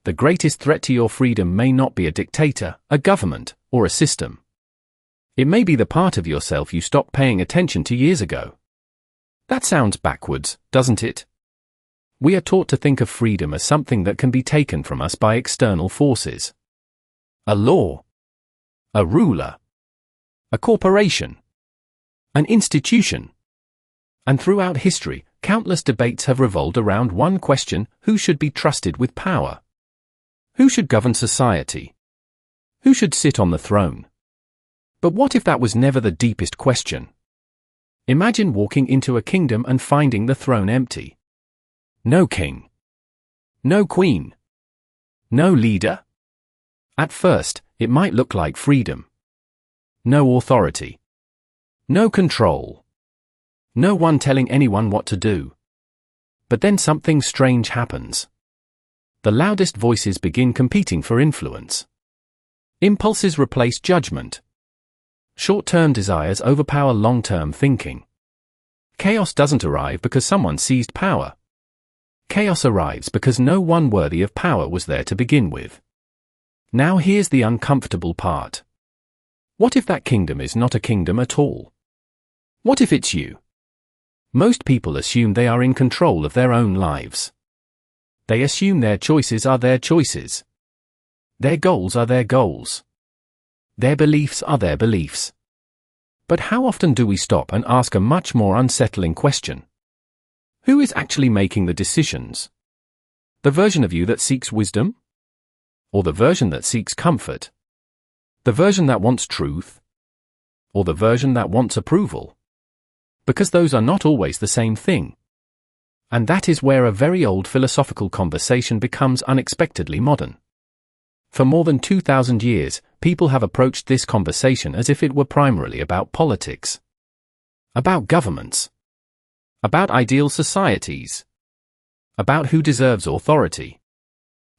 The greatest threat to your freedom may not be a dictator, a government, or a system. It may be the part of yourself you stopped paying attention to years ago. That sounds backwards, doesn't it? We are taught to think of freedom as something that can be taken from us by external forces. A law. A ruler. A corporation. An institution. And throughout history, countless debates have revolved around one question: who should be trusted with power? Who should govern society? Who should sit on the throne? But what if that was never the deepest question? Imagine walking into a kingdom and finding the throne empty. No king. No queen. No leader. At first, it might look like freedom. No authority. No control. No one telling anyone what to do. But then something strange happens. The loudest voices begin competing for influence. Impulses replace judgment. Short-term desires overpower long-term thinking. Chaos doesn't arrive because someone seized power. Chaos arrives because no one worthy of power was there to begin with. Now here's the uncomfortable part. What if that kingdom is not a kingdom at all? What if it's you? Most people assume they are in control of their own lives. They assume their choices are their choices. Their goals are their goals. Their beliefs are their beliefs. But how often do we stop and ask a much more unsettling question? Who is actually making the decisions? The version of you that seeks wisdom? Or the version that seeks comfort? The version that wants truth? Or the version that wants approval? Because those are not always the same thing. And that is where a very old philosophical conversation becomes unexpectedly modern. For more than 2,000 years, people have approached this conversation as if it were primarily about politics. About governments. About ideal societies. About who deserves authority.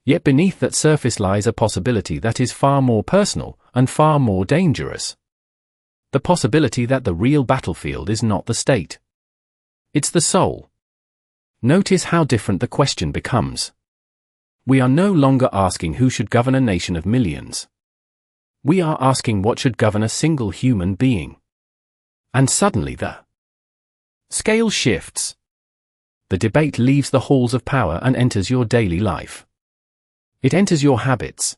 Yet beneath that surface lies a possibility that is far more personal and far more dangerous. The possibility that the real battlefield is not the state. It's the soul. Notice how different the question becomes. We are no longer asking who should govern a nation of millions. We are asking what should govern a single human being. And suddenly the scale shifts. The debate leaves the halls of power and enters your daily life. It enters your habits.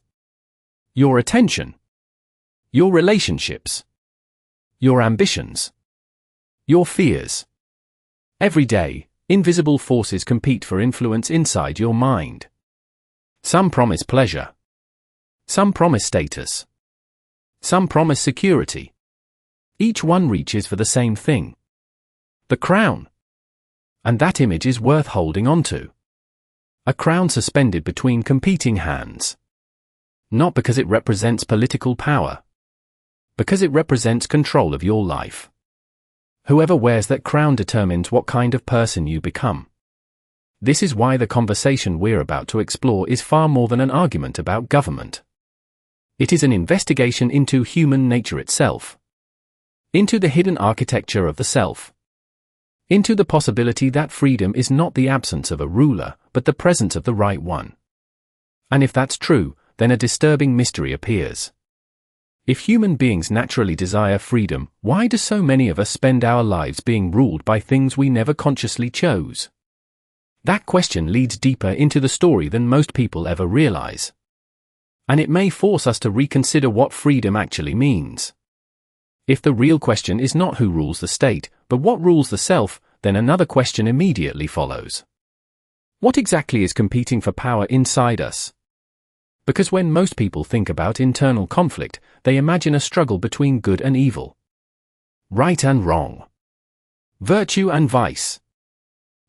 Your attention. Your relationships. Your ambitions. Your fears. Every day, invisible forces compete for influence inside your mind. Some promise pleasure. Some promise status. Some promise security. Each one reaches for the same thing. The crown. And that image is worth holding onto. A crown suspended between competing hands. Not because it represents political power. Because it represents control of your life. Whoever wears that crown determines what kind of person you become. This is why the conversation we're about to explore is far more than an argument about government. It is an investigation into human nature itself. Into the hidden architecture of the self. Into the possibility that freedom is not the absence of a ruler, but the presence of the right one. And if that's true, then a disturbing mystery appears. If human beings naturally desire freedom, why do so many of us spend our lives being ruled by things we never consciously chose? That question leads deeper into the story than most people ever realize. And it may force us to reconsider what freedom actually means. If the real question is not who rules the state, but what rules the self, then another question immediately follows. What exactly is competing for power inside us? Because when most people think about internal conflict, they imagine a struggle between good and evil. Right and wrong. Virtue and vice.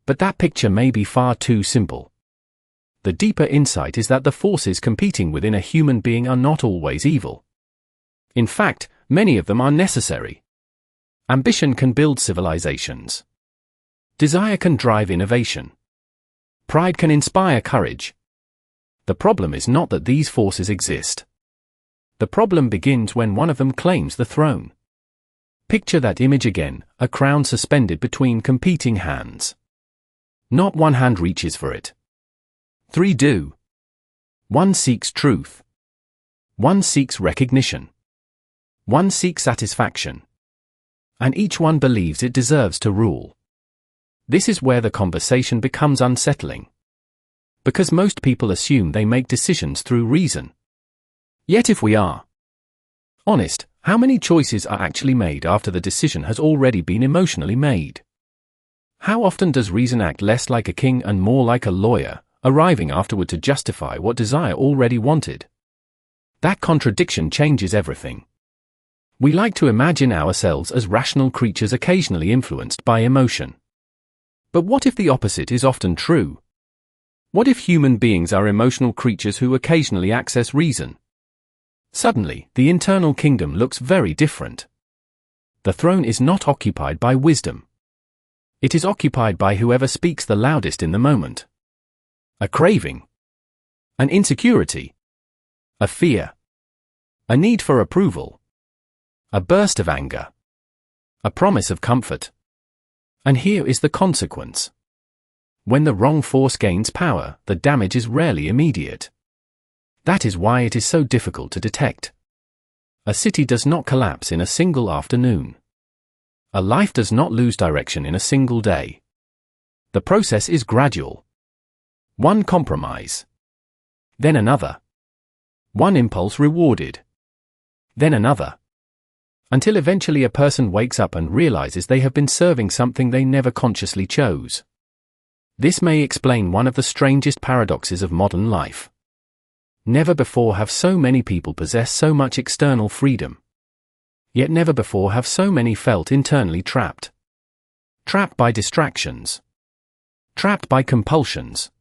But that picture may be far too simple. The deeper insight is that the forces competing within a human being are not always evil. In fact, many of them are necessary. Ambition can build civilizations. Desire can drive innovation. Pride can inspire courage. The problem is not that these forces exist. The problem begins when one of them claims the throne. Picture that image again, a crown suspended between competing hands. Not one hand reaches for it. 3 do. One seeks truth. One seeks recognition. One seeks satisfaction. And each one believes it deserves to rule. This is where the conversation becomes unsettling. Because most people assume they make decisions through reason. Yet if we are honest, how many choices are actually made after the decision has already been emotionally made? How often does reason act less like a king and more like a lawyer, arriving afterward to justify what desire already wanted? That contradiction changes everything. We like to imagine ourselves as rational creatures occasionally influenced by emotion. But what if the opposite is often true? What if human beings are emotional creatures who occasionally access reason? Suddenly, the internal kingdom looks very different. The throne is not occupied by wisdom. It is occupied by whoever speaks the loudest in the moment. A craving. An insecurity. A fear. A need for approval. A burst of anger. A promise of comfort. And here is the consequence. When the wrong force gains power, the damage is rarely immediate. That is why it is so difficult to detect. A city does not collapse in a single afternoon. A life does not lose direction in a single day. The process is gradual. One compromise. Then another. One impulse rewarded. Then another. Until eventually a person wakes up and realizes they have been serving something they never consciously chose. This may explain one of the strangest paradoxes of modern life. Never before have so many people possessed so much external freedom. Yet never before have so many felt internally trapped. Trapped by distractions. Trapped by compulsions.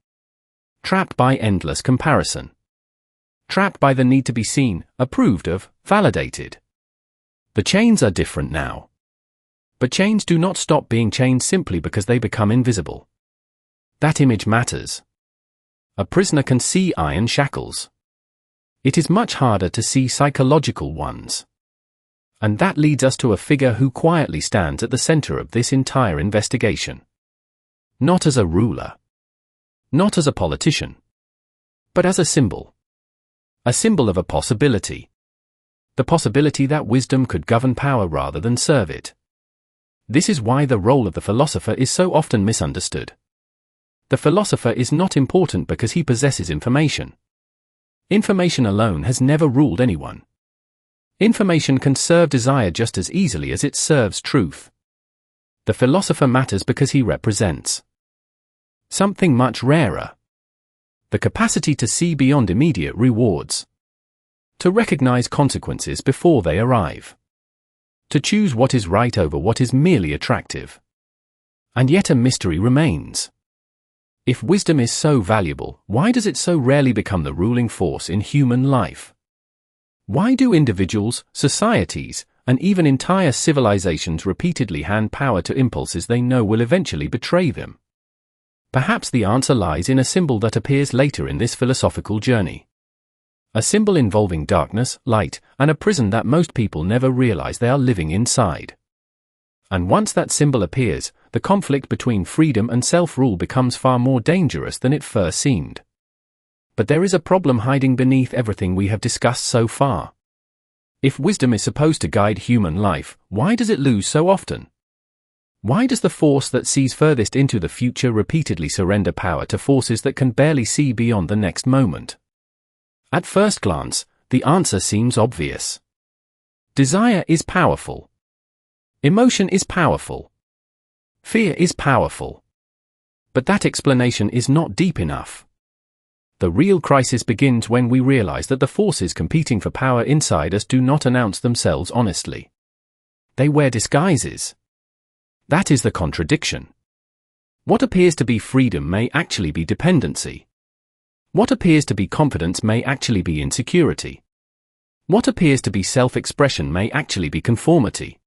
Trapped by endless comparison. Trapped by the need to be seen, approved of, validated. The chains are different now. But chains do not stop being chains simply because they become invisible. That image matters. A prisoner can see iron shackles. It is much harder to see psychological ones. And that leads us to a figure who quietly stands at the center of this entire investigation. Not as a ruler. Not as a politician. But as a symbol. A symbol of a possibility. The possibility that wisdom could govern power rather than serve it. This is why the role of the philosopher is so often misunderstood. The philosopher is not important because he possesses information. Information alone has never ruled anyone. Information can serve desire just as easily as it serves truth. The philosopher matters because he represents something much rarer. The capacity to see beyond immediate rewards. To recognize consequences before they arrive. To choose what is right over what is merely attractive. And yet a mystery remains. If wisdom is so valuable, why does it so rarely become the ruling force in human life? Why do individuals, societies, and even entire civilizations repeatedly hand power to impulses they know will eventually betray them? Perhaps the answer lies in a symbol that appears later in this philosophical journey. A symbol involving darkness, light, and a prison that most people never realize they are living inside. And once that symbol appears, the conflict between freedom and self-rule becomes far more dangerous than it first seemed. But there is a problem hiding beneath everything we have discussed so far. If wisdom is supposed to guide human life, why does it lose so often? Why does the force that sees furthest into the future repeatedly surrender power to forces that can barely see beyond the next moment? At first glance, the answer seems obvious. Desire is powerful. Emotion is powerful. Fear is powerful. But that explanation is not deep enough. The real crisis begins when we realize that the forces competing for power inside us do not announce themselves honestly. They wear disguises. That is the contradiction. What appears to be freedom may actually be dependency. What appears to be confidence may actually be insecurity. What appears to be self-expression may actually be conformity.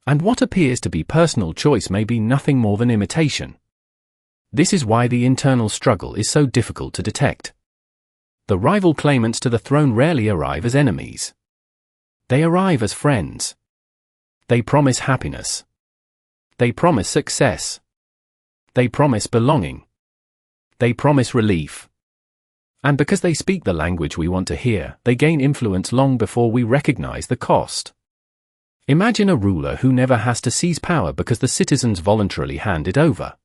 And what appears to be personal choice may be nothing more than imitation. This is why the internal struggle is so difficult to detect. The rival claimants to the throne rarely arrive as enemies. They arrive as friends. They promise happiness. They promise success. They promise belonging. They promise relief. And because they speak the language we want to hear, they gain influence long before we recognize the cost. Imagine a ruler who never has to seize power because the citizens voluntarily hand it over.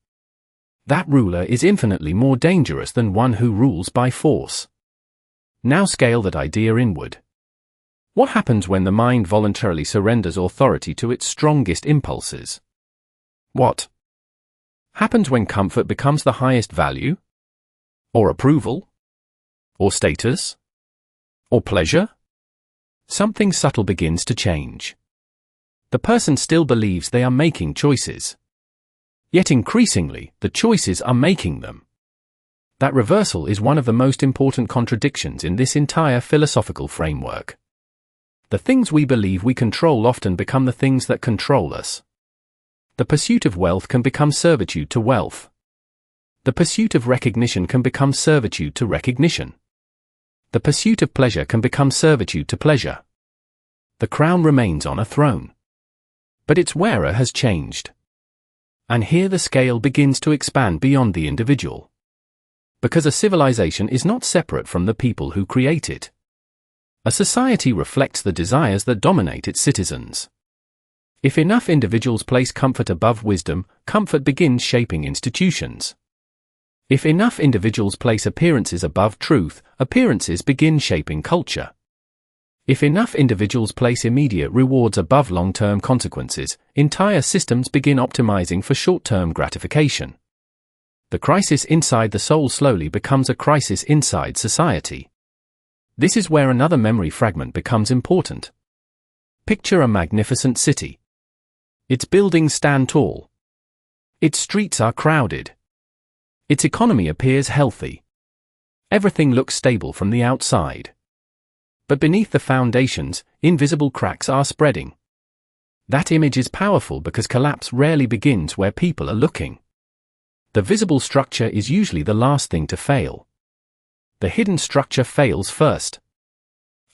That ruler is infinitely more dangerous than one who rules by force. Now scale that idea inward. What happens when the mind voluntarily surrenders authority to its strongest impulses? What happens when comfort becomes the highest value? Or approval? Or status? Or pleasure? Something subtle begins to change. The person still believes they are making choices. Yet increasingly, the choices are making them. That reversal is one of the most important contradictions in this entire philosophical framework. The things we believe we control often become the things that control us. The pursuit of wealth can become servitude to wealth. The pursuit of recognition can become servitude to recognition. The pursuit of pleasure can become servitude to pleasure. The crown remains on a throne. But its wearer has changed. And here the scale begins to expand beyond the individual. Because a civilization is not separate from the people who create it. A society reflects the desires that dominate its citizens. If enough individuals place comfort above wisdom, comfort begins shaping institutions. If enough individuals place appearances above truth, appearances begin shaping culture. If enough individuals place immediate rewards above long-term consequences, entire systems begin optimizing for short-term gratification. The crisis inside the soul slowly becomes a crisis inside society. This is where another memory fragment becomes important. Picture a magnificent city. Its buildings stand tall. Its streets are crowded. Its economy appears healthy. Everything looks stable from the outside. But beneath the foundations, invisible cracks are spreading. That image is powerful because collapse rarely begins where people are looking. The visible structure is usually the last thing to fail. The hidden structure fails first.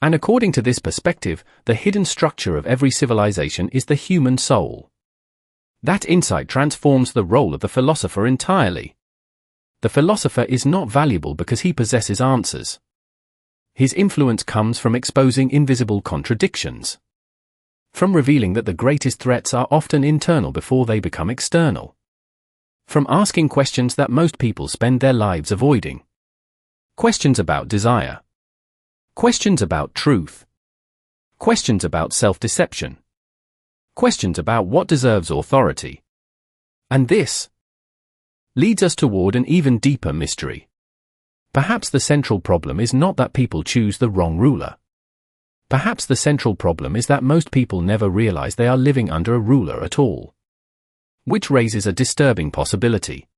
And according to this perspective, the hidden structure of every civilization is the human soul. That insight transforms the role of the philosopher entirely. The philosopher is not valuable because he possesses answers. His influence comes from exposing invisible contradictions. From revealing that the greatest threats are often internal before they become external. From asking questions that most people spend their lives avoiding. Questions about desire. Questions about truth. Questions about self-deception. Questions about what deserves authority. And this leads us toward an even deeper mystery. Perhaps the central problem is not that people choose the wrong ruler. Perhaps the central problem is that most people never realize they are living under a ruler at all. Which raises a disturbing possibility.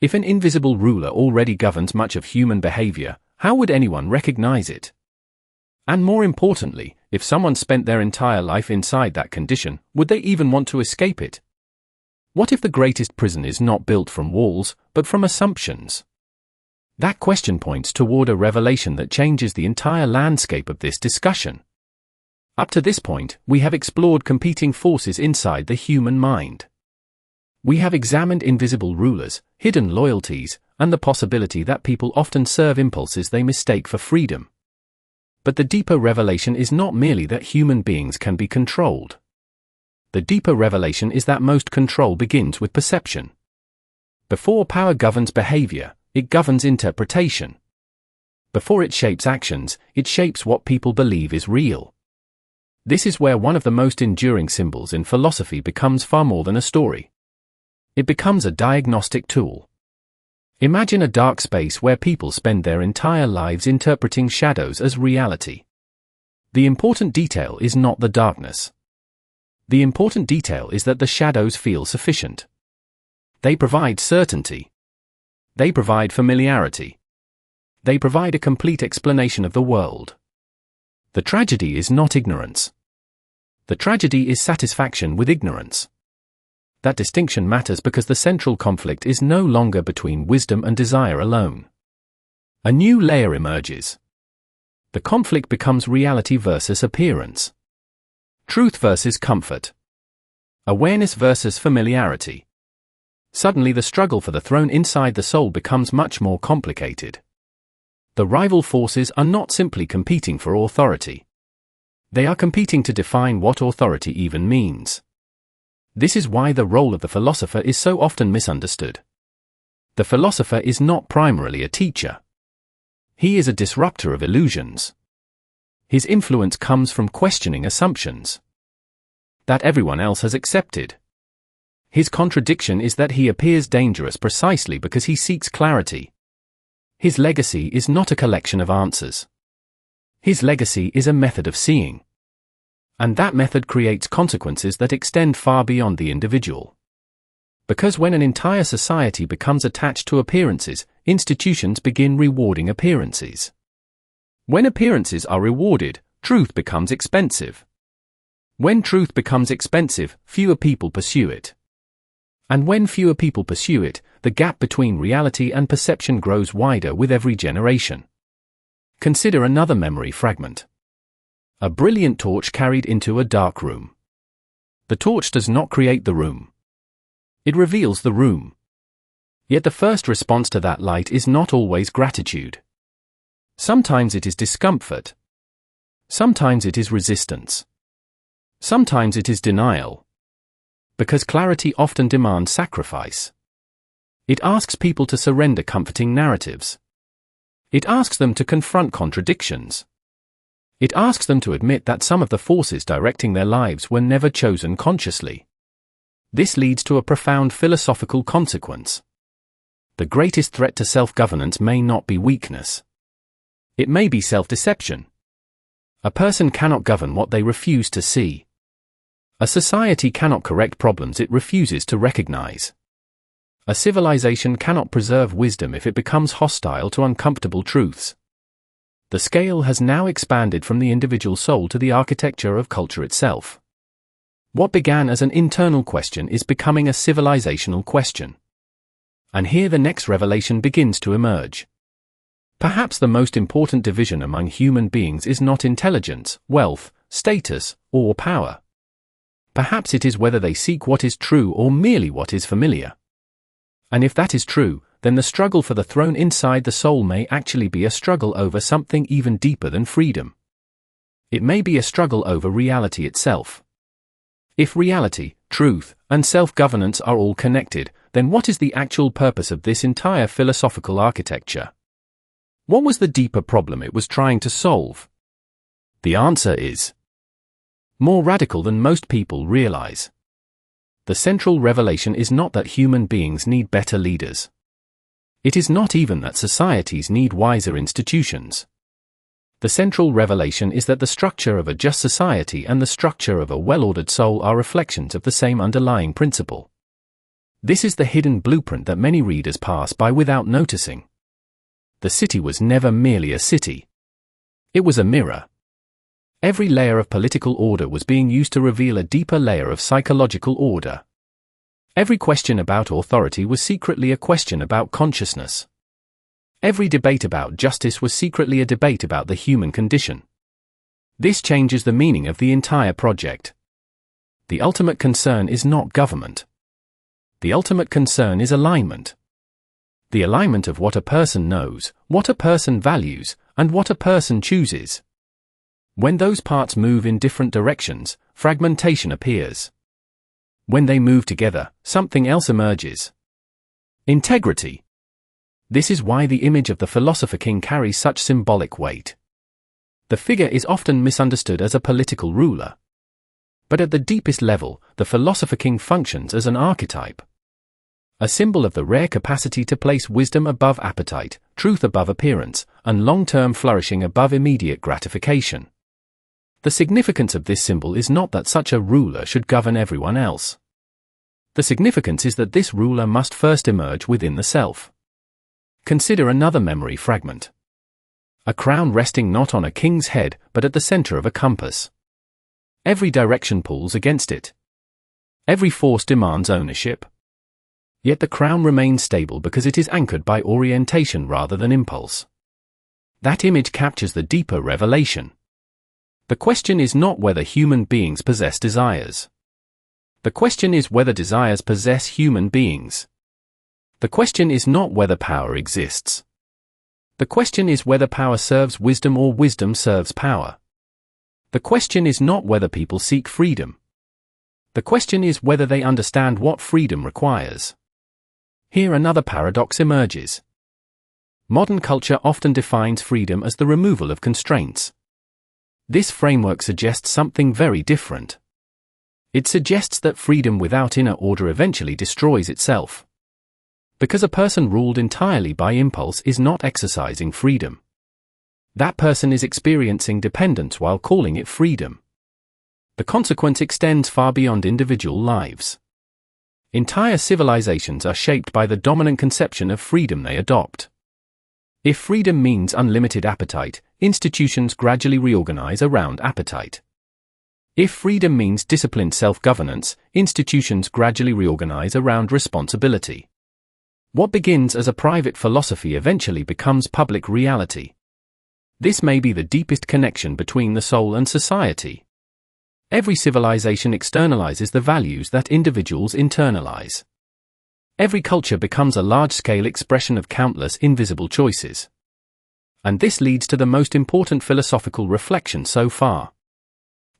If an invisible ruler already governs much of human behavior, how would anyone recognize it? And more importantly, if someone spent their entire life inside that condition, would they even want to escape it? What if the greatest prison is not built from walls, but from assumptions? That question points toward a revelation that changes the entire landscape of this discussion. Up to this point, we have explored competing forces inside the human mind. We have examined invisible rulers, hidden loyalties, and the possibility that people often serve impulses they mistake for freedom. But the deeper revelation is not merely that human beings can be controlled. The deeper revelation is that most control begins with perception. Before power governs behavior, it governs interpretation. Before it shapes actions, it shapes what people believe is real. This is where one of the most enduring symbols in philosophy becomes far more than a story. It becomes a diagnostic tool. Imagine a dark space where people spend their entire lives interpreting shadows as reality. The important detail is not the darkness. The important detail is that the shadows feel sufficient. They provide certainty. They provide familiarity. They provide a complete explanation of the world. The tragedy is not ignorance. The tragedy is satisfaction with ignorance. That distinction matters because the central conflict is no longer between wisdom and desire alone. A new layer emerges. The conflict becomes reality versus appearance. Truth versus comfort. Awareness versus familiarity. Suddenly the struggle for the throne inside the soul becomes much more complicated. The rival forces are not simply competing for authority. They are competing to define what authority even means. This is why the role of the philosopher is so often misunderstood. The philosopher is not primarily a teacher. He is a disruptor of illusions. His influence comes from questioning assumptions that everyone else has accepted. His contradiction is that he appears dangerous precisely because he seeks clarity. His legacy is not a collection of answers. His legacy is a method of seeing. And that method creates consequences that extend far beyond the individual. Because when an entire society becomes attached to appearances, institutions begin rewarding appearances. When appearances are rewarded, truth becomes expensive. When truth becomes expensive, fewer people pursue it. And when fewer people pursue it, the gap between reality and perception grows wider with every generation. Consider another memory fragment. A brilliant torch carried into a dark room. The torch does not create the room. It reveals the room. Yet the first response to that light is not always gratitude. Sometimes it is discomfort. Sometimes it is resistance. Sometimes it is denial. Because clarity often demands sacrifice. It asks people to surrender comforting narratives. It asks them to confront contradictions. It asks them to admit that some of the forces directing their lives were never chosen consciously. This leads to a profound philosophical consequence. The greatest threat to self-governance may not be weakness. It may be self-deception. A person cannot govern what they refuse to see. A society cannot correct problems it refuses to recognize. A civilization cannot preserve wisdom if it becomes hostile to uncomfortable truths. The scale has now expanded from the individual soul to the architecture of culture itself. What began as an internal question is becoming a civilizational question. And here the next revelation begins to emerge. Perhaps the most important division among human beings is not intelligence, wealth, status, or power. Perhaps it is whether they seek what is true or merely what is familiar. And if that is true, then the struggle for the throne inside the soul may actually be a struggle over something even deeper than freedom. It may be a struggle over reality itself. If reality, truth, and self-governance are all connected, then what is the actual purpose of this entire philosophical architecture? What was the deeper problem it was trying to solve? The answer is more radical than most people realize. The central revelation is not that human beings need better leaders. It is not even that societies need wiser institutions. The central revelation is that the structure of a just society and the structure of a well-ordered soul are reflections of the same underlying principle. This is the hidden blueprint that many readers pass by without noticing. The city was never merely a city. It was a mirror. Every layer of political order was being used to reveal a deeper layer of psychological order. Every question about authority was secretly a question about consciousness. Every debate about justice was secretly a debate about the human condition. This changes the meaning of the entire project. The ultimate concern is not government. The ultimate concern is alignment. The alignment of what a person knows, what a person values, and what a person chooses. When those parts move in different directions, fragmentation appears. When they move together, something else emerges. Integrity. This is why the image of the Philosopher-King carries such symbolic weight. The figure is often misunderstood as a political ruler. But at the deepest level, the Philosopher-King functions as an archetype. A symbol of the rare capacity to place wisdom above appetite, truth above appearance, and long-term flourishing above immediate gratification. The significance of this symbol is not that such a ruler should govern everyone else. The significance is that this ruler must first emerge within the self. Consider another memory fragment. A crown resting not on a king's head but at the center of a compass. Every direction pulls against it. Every force demands ownership. Yet the crown remains stable because it is anchored by orientation rather than impulse. That image captures the deeper revelation. The question is not whether human beings possess desires. The question is whether desires possess human beings. The question is not whether power exists. The question is whether power serves wisdom or wisdom serves power. The question is not whether people seek freedom. The question is whether they understand what freedom requires. Here another paradox emerges. Modern culture often defines freedom as the removal of constraints. This framework suggests something very different. It suggests that freedom without inner order eventually destroys itself. Because a person ruled entirely by impulse is not exercising freedom. That person is experiencing dependence while calling it freedom. The consequence extends far beyond individual lives. Entire civilizations are shaped by the dominant conception of freedom they adopt. If freedom means unlimited appetite, institutions gradually reorganize around appetite. If freedom means disciplined self-governance, institutions gradually reorganize around responsibility. What begins as a private philosophy eventually becomes public reality. This may be the deepest connection between the soul and society. Every civilization externalizes the values that individuals internalize. Every culture becomes a large-scale expression of countless invisible choices. And this leads to the most important philosophical reflection so far.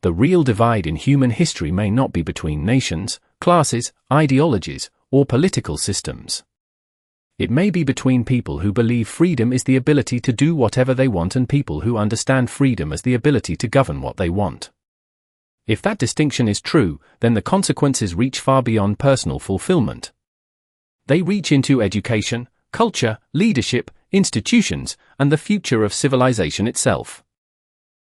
The real divide in human history may not be between nations, classes, ideologies, or political systems. It may be between people who believe freedom is the ability to do whatever they want and people who understand freedom as the ability to govern what they want. If that distinction is true, then the consequences reach far beyond personal fulfillment. They reach into education, culture, leadership, institutions, and the future of civilization itself.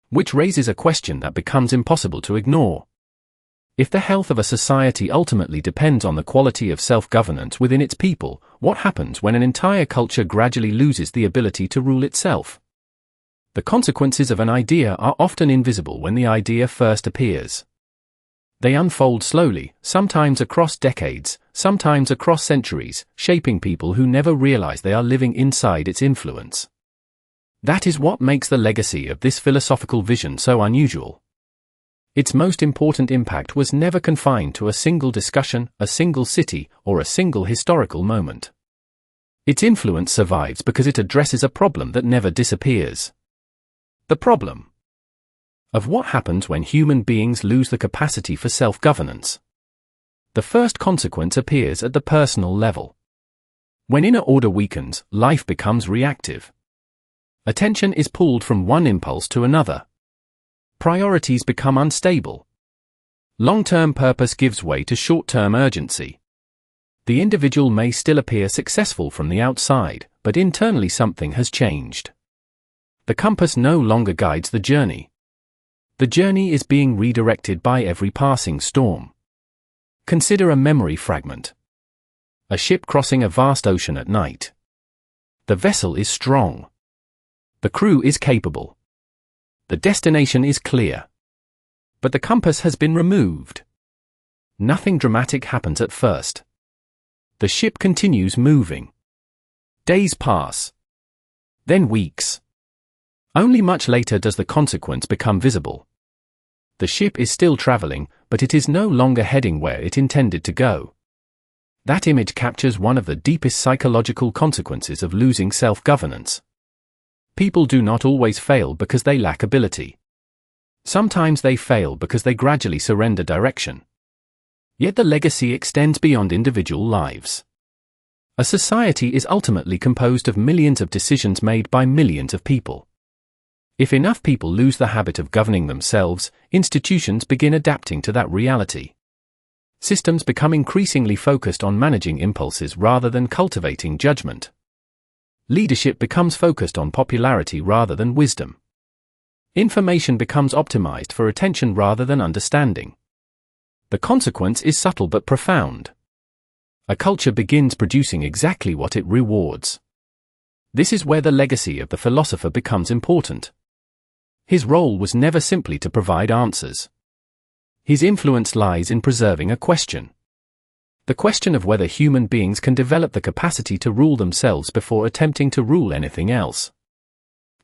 Which raises a question that becomes impossible to ignore. If the health of a society ultimately depends on the quality of self-governance within its people, what happens when an entire culture gradually loses the ability to rule itself? The consequences of an idea are often invisible when the idea first appears. They unfold slowly, sometimes across decades, sometimes across centuries, shaping people who never realize they are living inside its influence. That is what makes the legacy of this philosophical vision so unusual. Its most important impact was never confined to a single discussion, a single city, or a single historical moment. Its influence survives because it addresses a problem that never disappears. The problem of what happens when human beings lose the capacity for self-governance. The first consequence appears at the personal level. When inner order weakens, life becomes reactive. Attention is pulled from one impulse to another. Priorities become unstable. Long-term purpose gives way to short-term urgency. The individual may still appear successful from the outside, but internally something has changed. The compass no longer guides the journey. The journey is being redirected by every passing storm. Consider a memory fragment. A ship crossing a vast ocean at night. The vessel is strong. The crew is capable. The destination is clear. But the compass has been removed. Nothing dramatic happens at first. The ship continues moving. Days pass. Then weeks. Only much later does the consequence become visible. The ship is still traveling, but it is no longer heading where it intended to go. That image captures one of the deepest psychological consequences of losing self-governance. People do not always fail because they lack ability. Sometimes they fail because they gradually surrender direction. Yet the legacy extends beyond individual lives. A society is ultimately composed of millions of decisions made by millions of people. If enough people lose the habit of governing themselves, institutions begin adapting to that reality. Systems become increasingly focused on managing impulses rather than cultivating judgment. Leadership becomes focused on popularity rather than wisdom. Information becomes optimized for attention rather than understanding. The consequence is subtle but profound. A culture begins producing exactly what it rewards. This is where the legacy of the philosopher becomes important. His role was never simply to provide answers. His influence lies in preserving a question. The question of whether human beings can develop the capacity to rule themselves before attempting to rule anything else.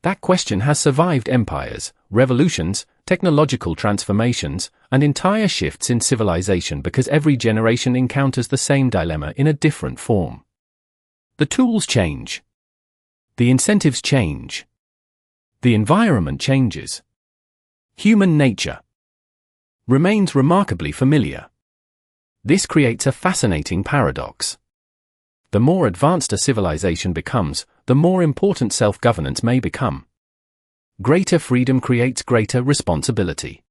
That question has survived empires, revolutions, technological transformations, and entire shifts in civilization because every generation encounters the same dilemma in a different form. The tools change. The incentives change. The environment changes. Human nature remains remarkably familiar. This creates a fascinating paradox. The more advanced a civilization becomes, the more important self-governance may become. Greater freedom creates greater responsibility.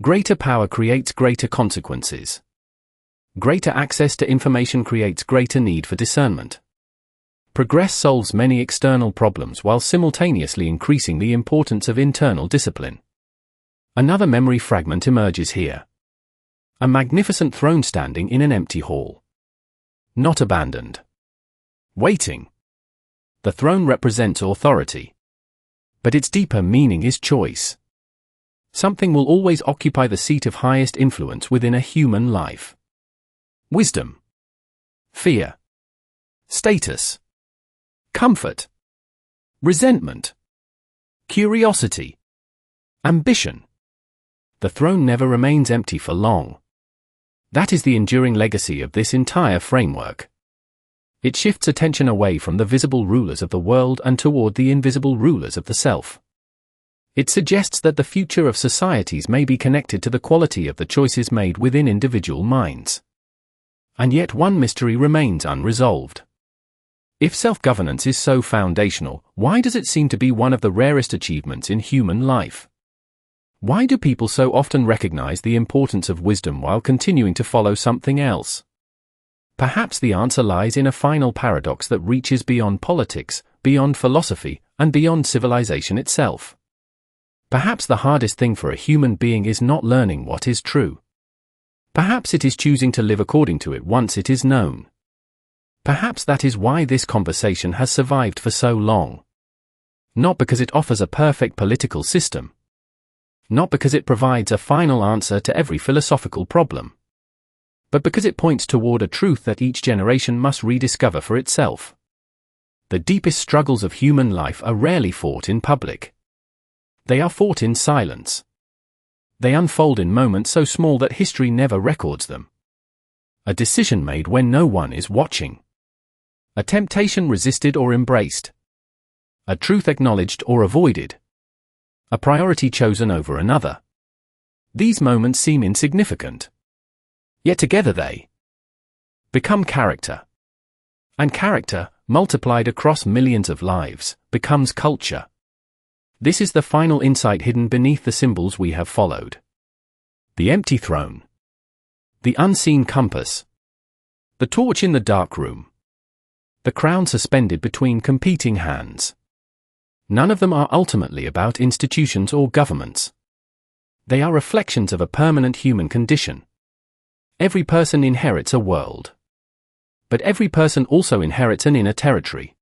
Greater power creates greater consequences. Greater access to information creates greater need for discernment. Progress solves many external problems while simultaneously increasing the importance of internal discipline. Another memory fragment emerges here. A magnificent throne standing in an empty hall. Not abandoned. Waiting. The throne represents authority. But its deeper meaning is choice. Something will always occupy the seat of highest influence within a human life. Wisdom. Fear. Status. Comfort. Resentment. Curiosity. Ambition. The throne never remains empty for long. That is the enduring legacy of this entire framework. It shifts attention away from the visible rulers of the world and toward the invisible rulers of the self. It suggests that the future of societies may be connected to the quality of the choices made within individual minds. And yet one mystery remains unresolved. If self-governance is so foundational, why does it seem to be one of the rarest achievements in human life? Why do people so often recognize the importance of wisdom while continuing to follow something else? Perhaps the answer lies in a final paradox that reaches beyond politics, beyond philosophy, and beyond civilization itself. Perhaps the hardest thing for a human being is not learning what is true. Perhaps it is choosing to live according to it once it is known. Perhaps that is why this conversation has survived for so long. Not because it offers a perfect political system. Not because it provides a final answer to every philosophical problem. But because it points toward a truth that each generation must rediscover for itself. The deepest struggles of human life are rarely fought in public. They are fought in silence. They unfold in moments so small that history never records them. A decision made when no one is watching. A temptation resisted or embraced. A truth acknowledged or avoided. A priority chosen over another. These moments seem insignificant. Yet together they become character. And character, multiplied across millions of lives, becomes culture. This is the final insight hidden beneath the symbols we have followed. The empty throne. The unseen compass. The torch in the dark room. The crown suspended between competing hands. None of them are ultimately about institutions or governments. They are reflections of a permanent human condition. Every person inherits a world. But every person also inherits an inner territory.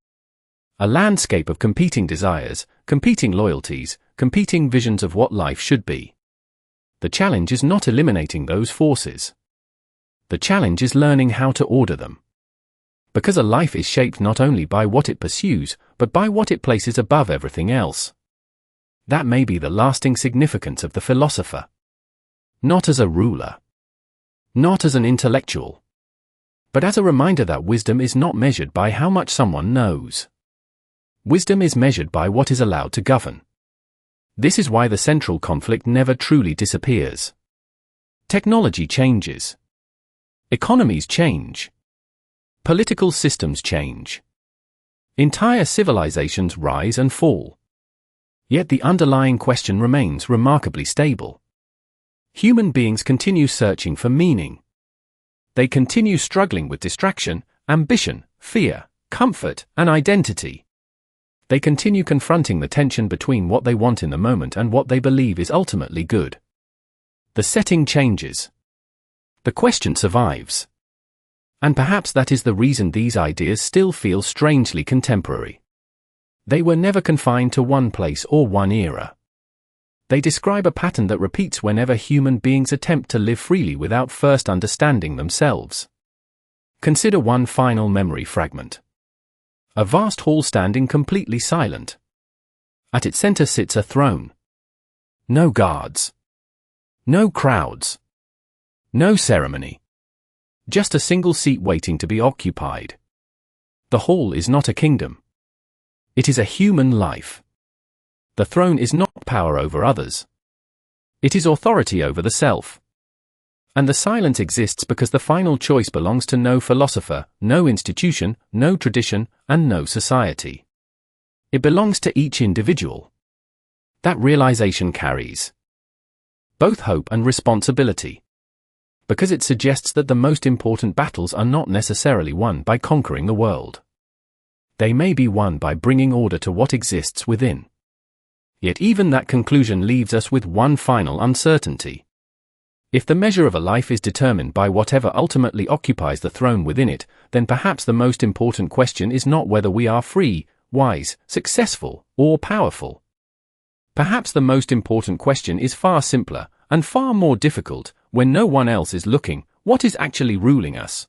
A landscape of competing desires, competing loyalties, competing visions of what life should be. The challenge is not eliminating those forces. The challenge is learning how to order them. Because a life is shaped not only by what it pursues, but by what it places above everything else. That may be the lasting significance of the philosopher. Not as a ruler. Not as an intellectual. But as a reminder that wisdom is not measured by how much someone knows. Wisdom is measured by what is allowed to govern. This is why the central conflict never truly disappears. Technology changes. Economies change. Political systems change. Entire civilizations rise and fall. Yet the underlying question remains remarkably stable. Human beings continue searching for meaning. They continue struggling with distraction, ambition, fear, comfort, and identity. They continue confronting the tension between what they want in the moment and what they believe is ultimately good. The setting changes. The question survives. And perhaps that is the reason these ideas still feel strangely contemporary. They were never confined to one place or one era. They describe a pattern that repeats whenever human beings attempt to live freely without first understanding themselves. Consider one final memory fragment. A vast hall standing completely silent. At its center sits a throne. No guards. No crowds. No ceremony. Just a single seat waiting to be occupied. The hall is not a kingdom. It is a human life. The throne is not power over others. It is authority over the self. And the silence exists because the final choice belongs to no philosopher, no institution, no tradition, and no society. It belongs to each individual. That realization carries both hope and responsibility, because it suggests that the most important battles are not necessarily won by conquering the world. They may be won by bringing order to what exists within. Yet even that conclusion leaves us with one final uncertainty. If the measure of a life is determined by whatever ultimately occupies the throne within it, then perhaps the most important question is not whether we are free, wise, successful, or powerful. Perhaps the most important question is far simpler, and far more difficult, when no one else is looking: what is actually ruling us?